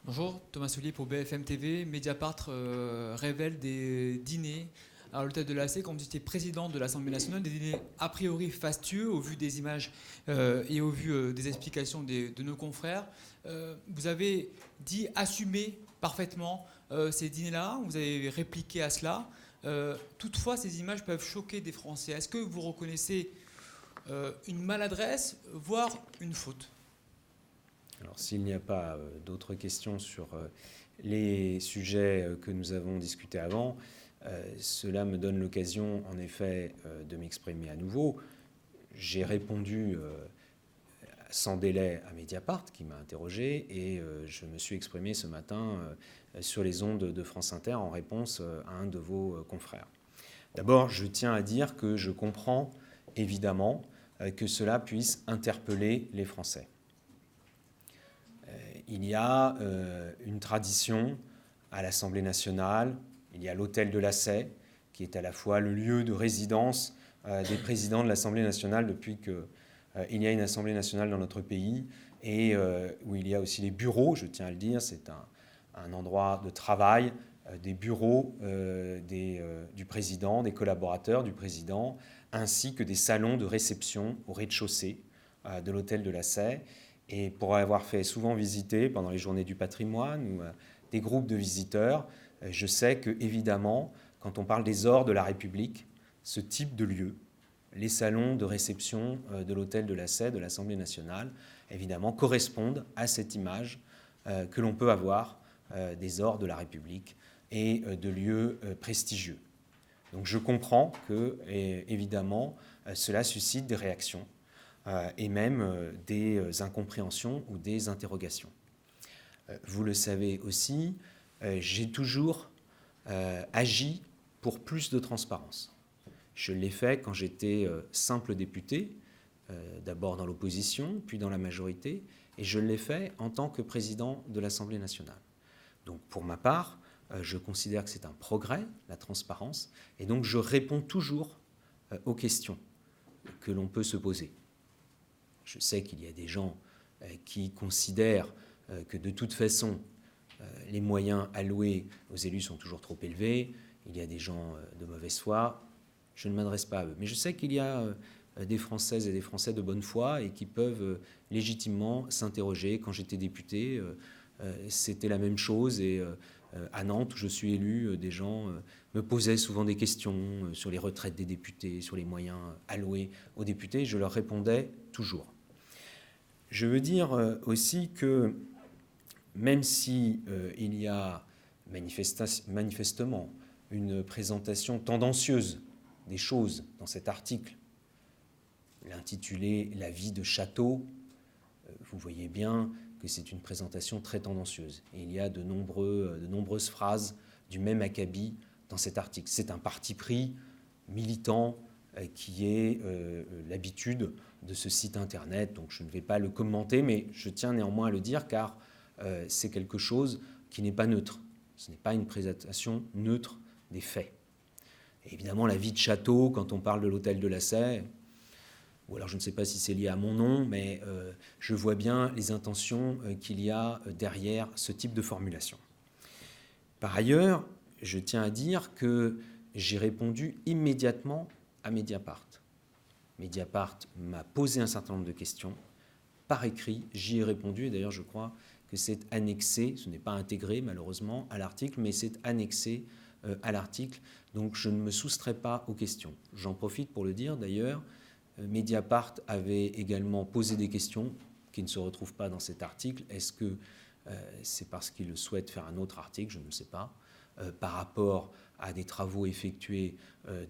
Bonjour, Thomas Soulier pour BFM TV. Mediapart révèle des dîners à l'hôtel de l'AC quand vous étiez président de l'Assemblée nationale, des dîners a priori fastueux au vu des images et au vu des explications de nos confrères. Vous avez dit assumer parfaitement ces dîners-là, vous avez répliqué à cela. Toutefois, ces images peuvent choquer des Français. Est-ce que vous reconnaissez une maladresse, voire une faute ? Alors, s'il n'y a pas d'autres questions sur les sujets que nous avons discutés avant, cela me donne l'occasion, en effet, de m'exprimer à nouveau. J'ai répondu sans délai à Mediapart, qui m'a interrogé, et je me suis exprimé ce matin sur les ondes de France Inter en réponse à un de vos confrères. D'abord, je tiens à dire que je comprends évidemment que cela puisse interpeller les Français. Il y a une tradition à l'Assemblée nationale, il y a l'hôtel de l'Assay, qui est à la fois le lieu de résidence des présidents de l'Assemblée nationale depuis qu'il y a une Assemblée nationale dans notre pays, et où il y a aussi les bureaux, je tiens à le dire, c'est un endroit de travail, des bureaux du président, des collaborateurs du président, ainsi que des salons de réception au rez-de-chaussée de l'hôtel de l'Assay. Et pour avoir fait souvent visiter pendant les journées du patrimoine ou des groupes de visiteurs, je sais que, évidemment, quand on parle des ors de la République, ce type de lieu, les salons de réception de l'hôtel de l'Assay, de l'Assemblée nationale, évidemment, correspondent à cette image que l'on peut avoir des ors de la République et de lieux prestigieux. Donc je comprends que, évidemment, cela suscite des réactions et même des incompréhensions ou des interrogations. Vous le savez aussi, j'ai toujours agi pour plus de transparence. Je l'ai fait quand j'étais simple député, d'abord dans l'opposition, puis dans la majorité, et je l'ai fait en tant que président de l'Assemblée nationale. Donc pour ma part, je considère que c'est un progrès, la transparence, et donc je réponds toujours aux questions que l'on peut se poser. Je sais qu'il y a des gens qui considèrent que de toute façon, les moyens alloués aux élus sont toujours trop élevés. Il y a des gens de mauvaise foi. Je ne m'adresse pas à eux. Mais je sais qu'il y a des Françaises et des Français de bonne foi et qui peuvent légitimement s'interroger. Quand j'étais député, c'était la même chose. Et à Nantes, où je suis élu, des gens me posaient souvent des questions sur les retraites des députés, sur les moyens alloués aux députés. Je leur répondais toujours. Je veux dire aussi que même si il y a manifestement une présentation tendancieuse des choses dans cet article, l'intitulé « La vie de château », vous voyez bien que c'est une présentation très tendancieuse. Et il y a de nombreuses phrases du même acabit dans cet article. C'est un parti pris militant qui est l'habitude de ce site internet, donc je ne vais pas le commenter, mais je tiens néanmoins à le dire car c'est quelque chose qui n'est pas neutre. Ce n'est pas une présentation neutre des faits. Et évidemment, la vie de château, quand on parle de l'hôtel de l'Assay, ou alors je ne sais pas si c'est lié à mon nom, mais je vois bien les intentions qu'il y a derrière ce type de formulation. Par ailleurs, je tiens à dire que j'ai répondu immédiatement à Mediapart. Mediapart m'a posé un certain nombre de questions par écrit, j'y ai répondu, et d'ailleurs je crois que c'est annexé, ce n'est pas intégré malheureusement à l'article, mais c'est annexé à l'article, donc je ne me soustrais pas aux questions. J'en profite pour le dire d'ailleurs, Mediapart avait également posé des questions qui ne se retrouvent pas dans cet article. Est-ce que c'est parce qu'il souhaite faire un autre article? Je ne sais pas. Par rapport à des travaux effectués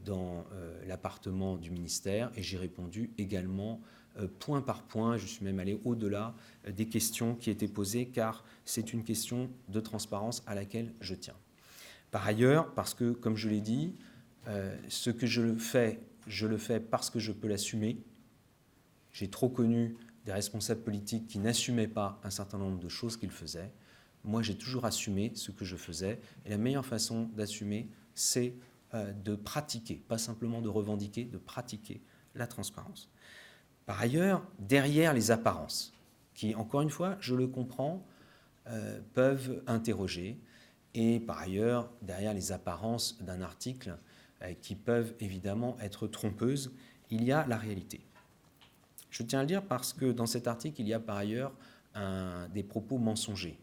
dans l'appartement du ministère, et j'ai répondu également point par point. Je suis même allé au-delà des questions qui étaient posées, car c'est une question de transparence à laquelle je tiens. Par ailleurs, parce que, comme je l'ai dit, ce que je le fais parce que je peux l'assumer. J'ai trop connu des responsables politiques qui n'assumaient pas un certain nombre de choses qu'ils faisaient. Moi, j'ai toujours assumé ce que je faisais. Et la meilleure façon d'assumer, c'est de pratiquer, pas simplement de revendiquer, de pratiquer la transparence. Par ailleurs, derrière les apparences, qui, encore une fois, je le comprends, peuvent interroger. Et par ailleurs, derrière les apparences d'un article qui peuvent évidemment être trompeuses, il y a la réalité. Je tiens à le dire parce que dans cet article, il y a par ailleurs des propos mensongers,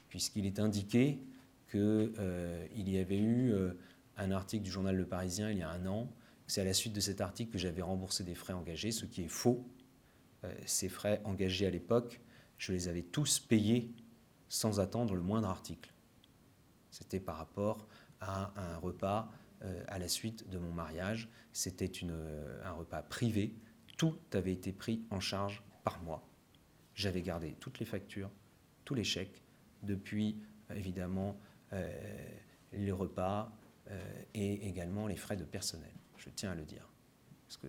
puisqu'il est indiqué qu'il y avait eu un article du journal Le Parisien il y a un an. C'est à la suite de cet article que j'avais remboursé des frais engagés, ce qui est faux. Ces frais engagés à l'époque, je les avais tous payés sans attendre le moindre article. C'était par rapport à un repas à la suite de mon mariage. C'était un repas privé. Tout avait été pris en charge par moi. J'avais gardé toutes les factures, tous les chèques, depuis évidemment les repas et également les frais de personnel. Je tiens à le dire. Parce que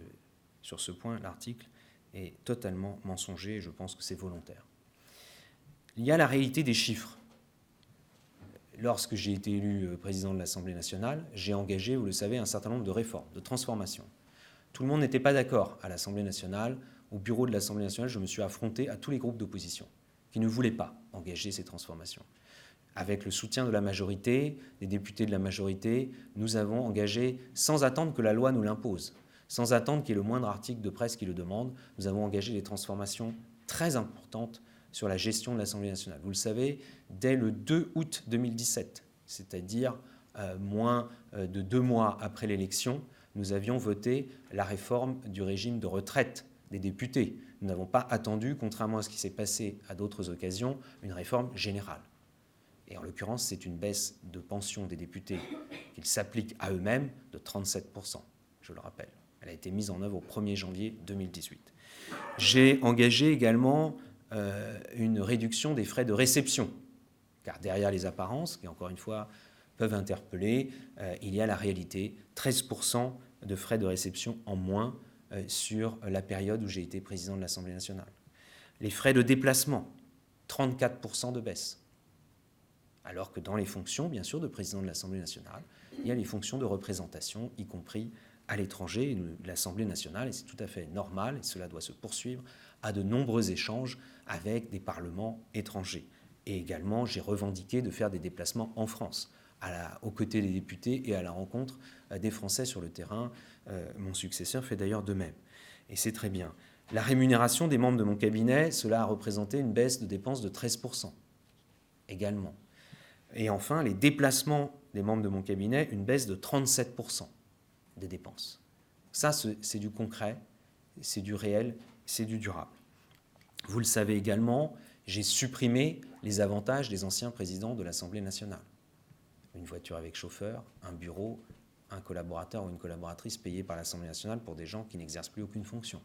sur ce point, l'article est totalement mensonger et je pense que c'est volontaire. Il y a la réalité des chiffres. Lorsque j'ai été élu président de l'Assemblée nationale, j'ai engagé, vous le savez, un certain nombre de réformes, de transformations. Tout le monde n'était pas d'accord à l'Assemblée nationale. Au bureau de l'Assemblée nationale, je me suis affronté à tous les groupes d'opposition qui ne voulaient pas engager ces transformations. Avec le soutien de la majorité, des députés de la majorité, nous avons engagé, sans attendre que la loi nous l'impose, sans attendre qu'il y ait le moindre article de presse qui le demande, nous avons engagé des transformations très importantes sur la gestion de l'Assemblée nationale. Vous le savez, dès le 2 août 2017, c'est-à-dire moins de 2 mois après l'élection, nous avions voté la réforme du régime de retraite des députés. Nous n'avons pas attendu, contrairement à ce qui s'est passé à d'autres occasions, une réforme générale. Et en l'occurrence, c'est une baisse de pension des députés qu'ils s'appliquent à eux-mêmes de 37%, je le rappelle. Elle a été mise en œuvre au 1er janvier 2018. J'ai engagé également une réduction des frais de réception, car derrière les apparences, qui encore une fois peuvent interpeller, il y a la réalité, 13% de frais de réception en moins sur la période où j'ai été président de l'Assemblée nationale. Les frais de déplacement, 34% de baisse. Alors que dans les fonctions, bien sûr, de président de l'Assemblée nationale, il y a les fonctions de représentation, y compris à l'étranger. L'Assemblée nationale, et c'est tout à fait normal, et cela doit se poursuivre, a de nombreux échanges avec des parlements étrangers. Et également, j'ai revendiqué de faire des déplacements en France, aux côtés des députés et à la rencontre des Français sur le terrain. Mon successeur fait d'ailleurs de même. Et c'est très bien. La rémunération des membres de mon cabinet, cela a représenté une baisse de dépenses de 13% également. Et enfin, les déplacements des membres de mon cabinet, une baisse de 37% des dépenses. Ça, c'est du concret, c'est du réel, c'est du durable. Vous le savez également, j'ai supprimé les avantages des anciens présidents de l'Assemblée nationale. Une voiture avec chauffeur, un bureau, un collaborateur ou une collaboratrice payés par l'Assemblée nationale pour des gens qui n'exercent plus aucune fonction.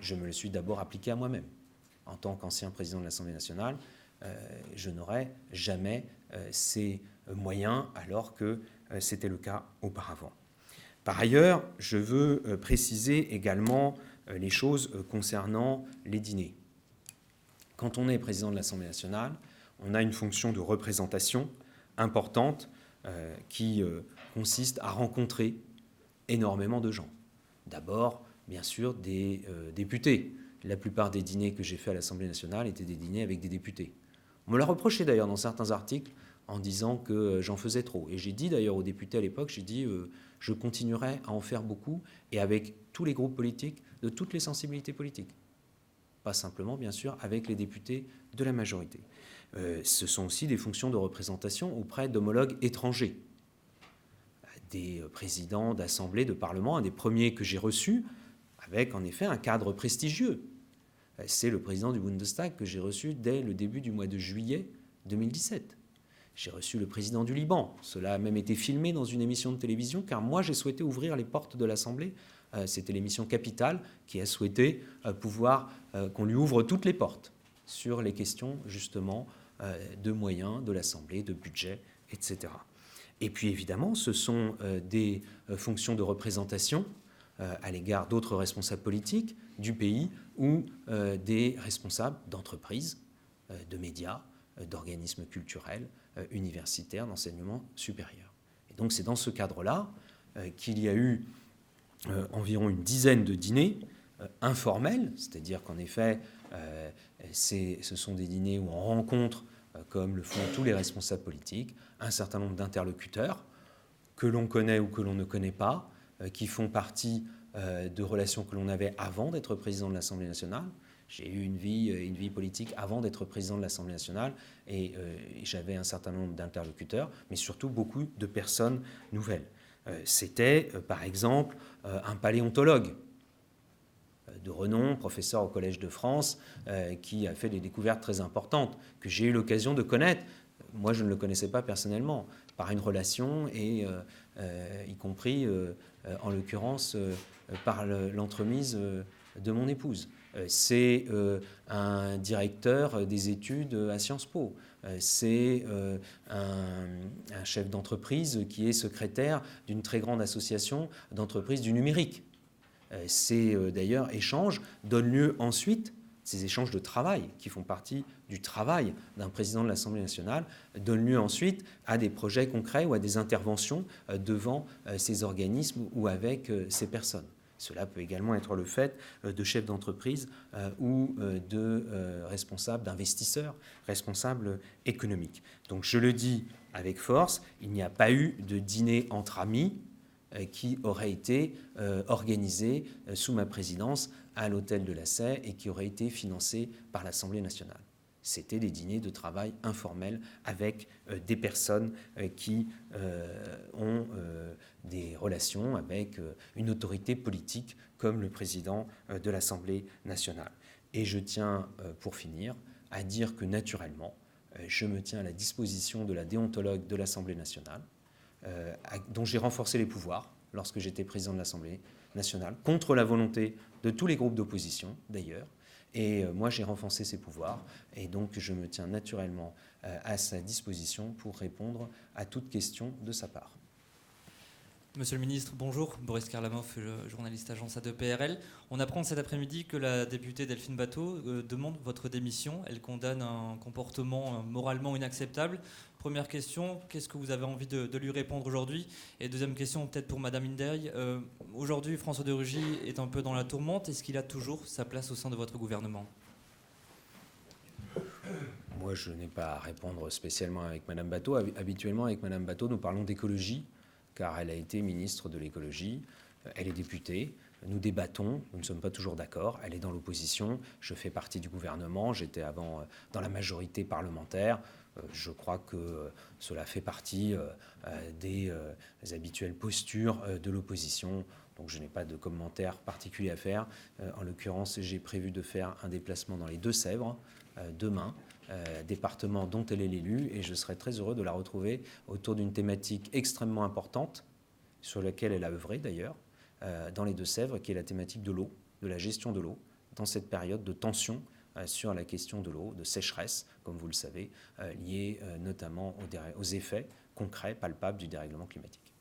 Je me le suis d'abord appliqué à moi-même. En tant qu'ancien président de l'Assemblée nationale, je n'aurais jamais ces moyens alors que c'était le cas auparavant. Par ailleurs, je veux préciser également les choses concernant les dîners. Quand on est président de l'Assemblée nationale, on a une fonction de représentation importante qui consiste à rencontrer énormément de gens. D'abord, bien sûr, des députés. La plupart des dîners que j'ai faits à l'Assemblée nationale étaient des dîners avec des députés. On me l'a reproché d'ailleurs dans certains articles en disant que j'en faisais trop. Et j'ai dit d'ailleurs aux députés à l'époque, j'ai dit je continuerai à en faire beaucoup et avec tous les groupes politiques, de toutes les sensibilités politiques. Pas simplement, bien sûr, avec les députés de la majorité. Ce sont aussi des fonctions de représentation auprès d'homologues étrangers, des présidents d'assemblées, de parlements, un des premiers que j'ai reçus, avec en effet un cadre prestigieux. C'est le président du Bundestag que j'ai reçu dès le début du mois de juillet 2017. J'ai reçu le président du Liban. Cela a même été filmé dans une émission de télévision, car moi j'ai souhaité ouvrir les portes de l'Assemblée. C'était l'émission Capital qui a souhaité qu'on lui ouvre toutes les portes sur les questions justement de moyens de l'Assemblée, de budget, etc. Et puis évidemment, ce sont des fonctions de représentation à l'égard d'autres responsables politiques du pays ou des responsables d'entreprises, de médias, d'organismes culturels, universitaires, d'enseignement supérieur. Et donc c'est dans ce cadre-là qu'il y a eu environ une dizaine de dîners informels, c'est-à-dire qu'en effet, ce sont des dîners où on rencontre comme le font tous les responsables politiques, un certain nombre d'interlocuteurs que l'on connaît ou que l'on ne connaît pas, qui font partie de relations que l'on avait avant d'être président de l'Assemblée nationale. J'ai eu une vie politique avant d'être président de l'Assemblée nationale et j'avais un certain nombre d'interlocuteurs, mais surtout beaucoup de personnes nouvelles. C'était, par exemple, un paléontologue de renom, professeur au Collège de France, qui a fait des découvertes très importantes, que j'ai eu l'occasion de connaître. Moi, je ne le connaissais pas personnellement, par une relation, et y compris, en l'occurrence, par l'entremise de mon épouse. C'est un directeur des études à Sciences Po. C'est un chef d'entreprise qui est secrétaire d'une très grande association d'entreprises du numérique. Ces d'ailleurs échanges donnent lieu ensuite, ces échanges de travail qui font partie du travail d'un président de l'Assemblée nationale, donnent lieu ensuite à des projets concrets ou à des interventions devant ces organismes ou avec ces personnes. Cela peut également être le fait de chefs d'entreprise ou de responsables, d'investisseurs, responsables économiques. Donc je le dis avec force, il n'y a pas eu de dîner entre amis qui aurait été organisé sous ma présidence à l'hôtel de la Sey et qui aurait été financé par l'Assemblée nationale. C'était des dîners de travail informels avec des personnes qui ont des relations avec une autorité politique comme le président de l'Assemblée nationale. Et je tiens, pour finir, à dire que naturellement, je me tiens à la disposition de la déontologue de l'Assemblée nationale, dont j'ai renforcé les pouvoirs lorsque j'étais président de l'Assemblée nationale, contre la volonté de tous les groupes d'opposition d'ailleurs. Et moi, j'ai renforcé ses pouvoirs, et donc je me tiens naturellement à sa disposition pour répondre à toute question de sa part. Monsieur le ministre, bonjour. Boris Karlamov, journaliste agence A2PRL. On apprend cet après-midi que la députée Delphine Batho demande votre démission. Elle condamne un comportement moralement inacceptable. Première question, qu'est-ce que vous avez envie de lui répondre aujourd'hui? Et deuxième question, peut-être pour Madame Inderye. Aujourd'hui, François de Rugy est un peu dans la tourmente. Est-ce qu'il a toujours sa place au sein de votre gouvernement? Moi, je n'ai pas à répondre spécialement avec Madame Batho. Habituellement, avec Madame Batho, nous parlons d'écologie, car elle a été ministre de l'écologie, elle est députée, nous débattons, nous ne sommes pas toujours d'accord, elle est dans l'opposition, je fais partie du gouvernement, j'étais avant dans la majorité parlementaire, je crois que cela fait partie des habituelles postures de l'opposition, donc je n'ai pas de commentaire particulier à faire. En l'occurrence, j'ai prévu de faire un déplacement dans les Deux-Sèvres demain, département dont elle est l'élue, et je serai très heureux de la retrouver autour d'une thématique extrêmement importante, sur laquelle elle a œuvré d'ailleurs, dans les Deux-Sèvres, qui est la thématique de l'eau, de la gestion de l'eau, dans cette période de tension sur la question de l'eau, de sécheresse, comme vous le savez, liée notamment aux effets concrets, palpables du dérèglement climatique.